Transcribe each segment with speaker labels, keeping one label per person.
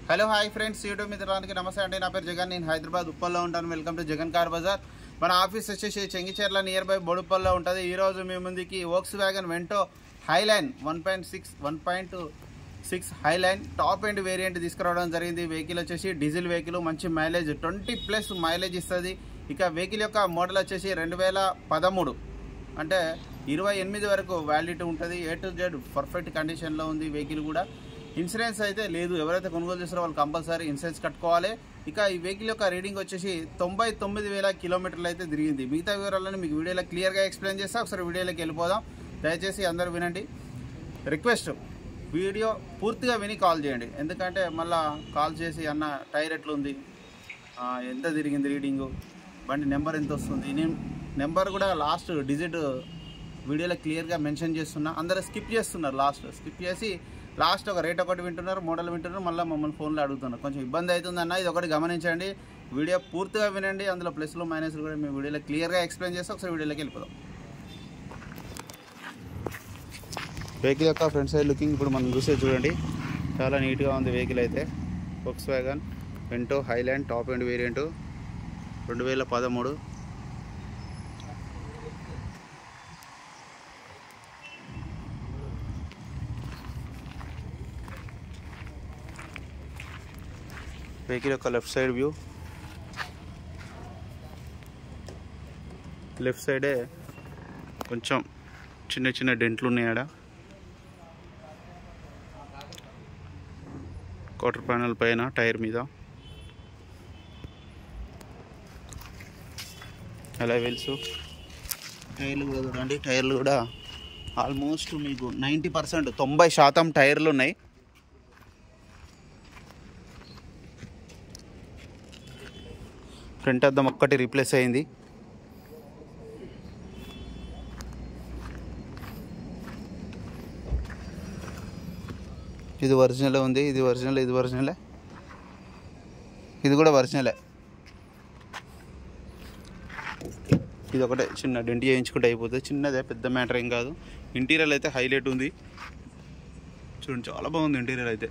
Speaker 1: Hello hi friends, YouTube మిత్రులందరికీ నమస్తే అండి. నా పేరు జగన్, నేను హైదరాబాద్ ఉప్పల్లో ఉంటాను. Welcome to Jagan car Bazar. మన ఆఫీస్ వచ్చేసి చెంగిచెర్ల నియర్ బై బొడుప్పల్లో ఉంటుంది. ఈరోజు మీ ముందుకి Volkswagen Vento highline 1.6 highline top end variant తీసుకురావడం జరిగింది. వెహికల్ వచ్చేసి డీజిల్ వెహికల్, మంచి మైలేజ్ 20+ మైలేజ్ ఇస్తుంది. ఇక వెహికల్ యొక్క మోడల్ వచ్చేసి 2013 అంటే 28 వరకు వ్యాలిడిటీ ఉంటుంది. A to Z పర్ఫెక్ట్ కండిషన్లో ఉంది. వెహికల్ కూడా ఇన్సూరెన్స్ అయితే లేదు. ఎవరైతే కొనుగోలు చేస్తారో వాళ్ళు కంపల్సరీ ఇన్సూరెన్స్ కట్టుకోవాలి. ఇక ఈ వెహికల్ యొక్క రీడింగ్ వచ్చేసి 99,000 కిలోమీటర్లు అయితే తిరిగింది. మిగతా వివరాలను మీకు వీడియోలో క్లియర్గా ఎక్స్ప్లెయిన్ చేస్తా. ఒకసారి వీడియోలోకి వెళ్ళిపోదాం. దయచేసి అందరూ వినండి. రిక్వెస్ట్, వీడియో పూర్తిగా విని కాల్ చేయండి. ఎందుకంటే మళ్ళీ కాల్ చేసి అన్న టైర్ ఎట్లుంది, ఎంత తిరిగింది రీడింగు, బండి నెంబర్ ఎంత వస్తుంది, నేను నెంబర్ కూడా లాస్ట్ డిజిట్ వీడియోలో క్లియర్గా మెన్షన్ చేస్తున్నా. అందరూ స్కిప్ చేస్తున్నారు. స్కిప్ చేసి లాస్ట్ ఒక రేట్ ఒకటి వింటున్నారు, మోడల్ వింటున్నారు, మళ్ళీ మమ్మల్ని ఫోన్లో అడుగుతున్నారు. కొంచెం ఇబ్బంది అవుతుందన్న, ఇది ఒకటి గమనించండి. వీడియో పూర్తిగా వినండి. అందులో ప్లస్లు మైనస్లు కూడా మేము వీడియోలో క్లియర్గా ఎక్స్ప్లెయిన్ చేస్తే ఒకసారి వీడియోలోకి వెళ్ళిపోదాం. వెహికల్ యొక్క ఫ్రంట్ సైడ్ లుకింగ్ ఇప్పుడు మనం చూసే చూడండి. చాలా నీట్గా ఉంది వెహికల్ అయితే. Volkswagen Vento highline top end variant 2013. Vehicle యొక్క లెఫ్ట్ సైడ్ వ్యూ. లెఫ్ట్ సైడే కొంచెం చిన్న చిన్న డెంట్లు ఉన్నాయి. ఆడ క్వార్టర్ ప్యానల్ పైన టైర్ మీద అలా వెల్సు. టైర్లు కూడా చూడండి. టైర్లు కూడా ఆల్మోస్ట్ మీకు 90% 90% టైర్లు ఉన్నాయి. ఫ్రంట్ అద్దం ఒక్కటి రీప్లేస్ అయింది. ఇది ఒరిజినల్ ఉంది. ఇది ఒరిజినలే. ఇది కూడా ఒరిజినలే. ఇది ఒకటే చిన్న డెంట్ చేయించుకుంటే అయిపోతుంది. చిన్నదే, పెద్ద మ్యాటర్ ఏం కాదు. ఇంటీరియర్ అయితే హైలైట్ ఉంది. చూడండి, చాలా బాగుంది ఇంటీరియర్ అయితే.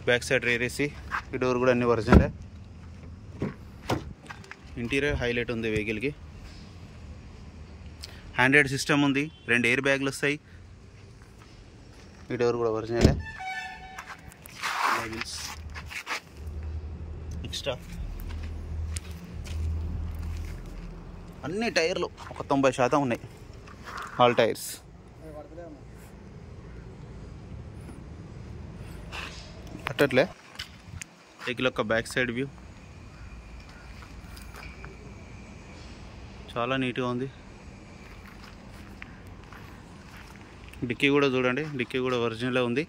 Speaker 1: బ్యాక్ సైడ్ రేర్ ఏసీ, ఈ డోర్ కూడా అన్ని ఒరిజినలే. ఇంటీరియర్ హైలైట్ ఉంది వెహికల్కి. హ్యాండ్రెడ్ సిస్టమ్ ఉంది. 2 ఎయిర్ బ్యాగ్లు వస్తాయి. ఈ డోర్ కూడా ఒరిజినలే. ఎక్స్ట్రా అన్ని టైర్లు ఒక 90% ఉన్నాయి. All tyres. అట్టట్లే వెహికల్ యొక్క బ్యాక్ సైడ్ వ్యూ చాలా నీట్గా ఉంది. డిక్కీ కూడా చూడండి. డిక్కీ కూడా ఒరిజినలే ఉంది.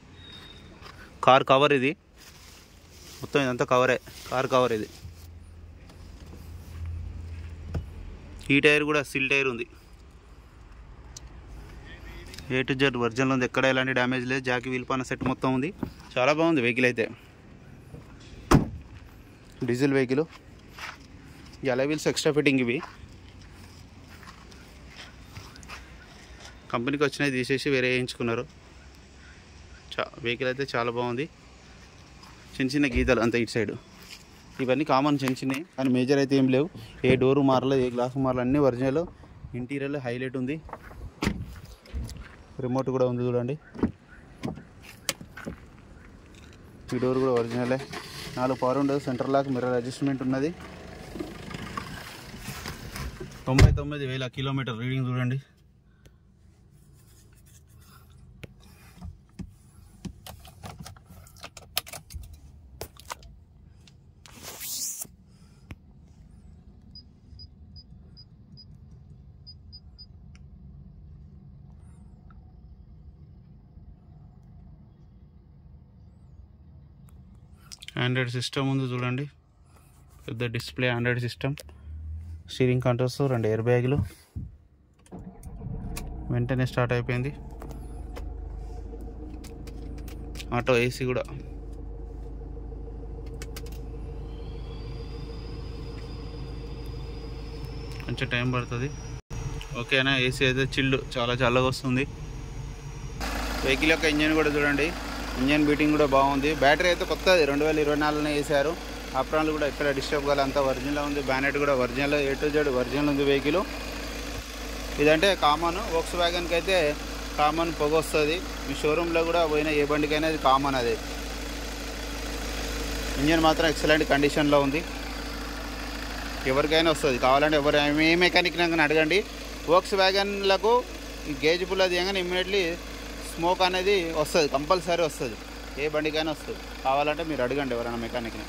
Speaker 1: కార్ కవర్ ఇది మొత్తం, ఇదంతా కవరే. కార్ కవర్ ఇది. ఈ టైర్ కూడా సిల్ టైర్ ఉంది. A to Z ఒరిజినల్ ఉంది. ఎక్కడ ఎలాంటి డ్యామేజ్ లేదు. జాకీ వీల్ పాన సెట్ మొత్తం ఉంది. చాలా బాగుంది వెహికల్ అయితే. Diesel vehicle. ఈ అలై వీల్స్ ఎక్స్ట్రా ఫిట్టింగ్ ఇవి. కంపెనీకి వచ్చినవి తీసేసి వేరే వేయించుకున్నారు. వెహికల్ అయితే చాలా బాగుంది. చిన్న గీతలు అంతే ఇటు సైడ్. ఇవన్నీ కామన్ చిన్నవి, కానీ మేజర్ అయితే ఏం లేవు. ఏ డోరు మారలేదు, ఏ గ్లాసు మారలేదు, అన్నీ ఒరిజినల్. ఇంటీరియర్లో హైలైట్ ఉంది. రిమోట్ కూడా ఉంది చూడండి. ఈ డోర్ కూడా ఒరిజినలే. 4 power windows, centre lock, mirror adjustment ఉన్నది. 99,000 కిలోమీటర్ రీడింగ్ చూడండి. ఆండ్రాయిడ్ సిస్టమ్ ఉంది చూడండి. పెద్ద display Android system. Steering controls, 2 air బ్యాగులు. వెంటనే స్టార్ట్ అయిపోయింది. ఆటో ఏసీ కూడా. కొంచెం టైం పడుతుంది. ఓకేనా. ఏసీ అయితే చిల్డ్, చాలా చల్లగా వస్తుంది. వెహికల్ యొక్క ఇంజన్ కూడా చూడండి. ఇంజన్ బీటింగ్ కూడా బాగుంది. బ్యాటరీ అయితే కొత్తది 2024లోనే వేసారు. అప్రాన్లు కూడా ఎక్కడ డిస్టర్బ్ కాలే, అంతా ఒరిజినల్ ఉంది. బ్యానెట్ కూడా original, A to Z original ఉంది వెహికల్. ఇదంటే కామన్. వోక్స్ వ్యాగన్కి అయితే కామన్ పొగ వస్తుంది. మీ షోరూంలో కూడా పోయిన ఏ బండికైనా అది కామన్. అదే ఇంజన్ మాత్రం ఎక్సలెంట్ కండిషన్లో ఉంది. ఎవరికైనా వస్తుంది, కావాలంటే ఏ మెకానిక్ కానీ అడగండి. వోక్స్ వ్యాగన్లకు ఈ గేజ్ పుల్ల తీయగానే ఇమ్మీడియట్లీ స్మోక్ అనేది వస్తుంది, కంపల్సరీ వస్తుంది. ఏ బండికైనా వస్తుంది. కావాలంటే మీరు అడగండి ఎవరైనా మెకానిక్ని.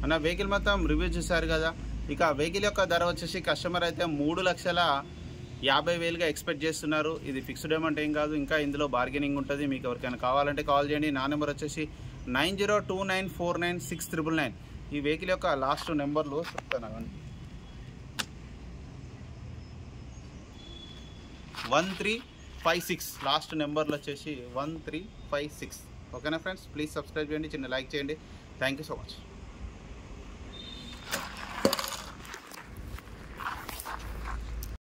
Speaker 1: అన్న వెహికల్ మొత్తం రివ్యూ చూశారు కదా. ఇక వెహికల్ యొక్క ధర వచ్చేసి కస్టమర్ అయితే 3,50,000గా ఎక్స్పెక్ట్ చేస్తున్నారు. ఇది ఫిక్స్డ్ అమౌంట్ ఏం కాదు, ఇంకా ఇందులో బార్గెనింగ్ ఉంటుంది. మీకు ఎవరికైనా కావాలంటే కాల్ చేయండి. నా నెంబర్ వచ్చేసి 9029496999. ఈ వెహికల్ యొక్క లాస్ట్ నెంబర్లు చెప్తాను, 1356. లాస్ట్ నెంబర్లు వచ్చేసి 1356. ఓకేనా ఫ్రెండ్స్, ప్లీజ్ సబ్స్క్రైబ్ చేయండి, చిన్న లైక్ చేయండి. Thank you so much.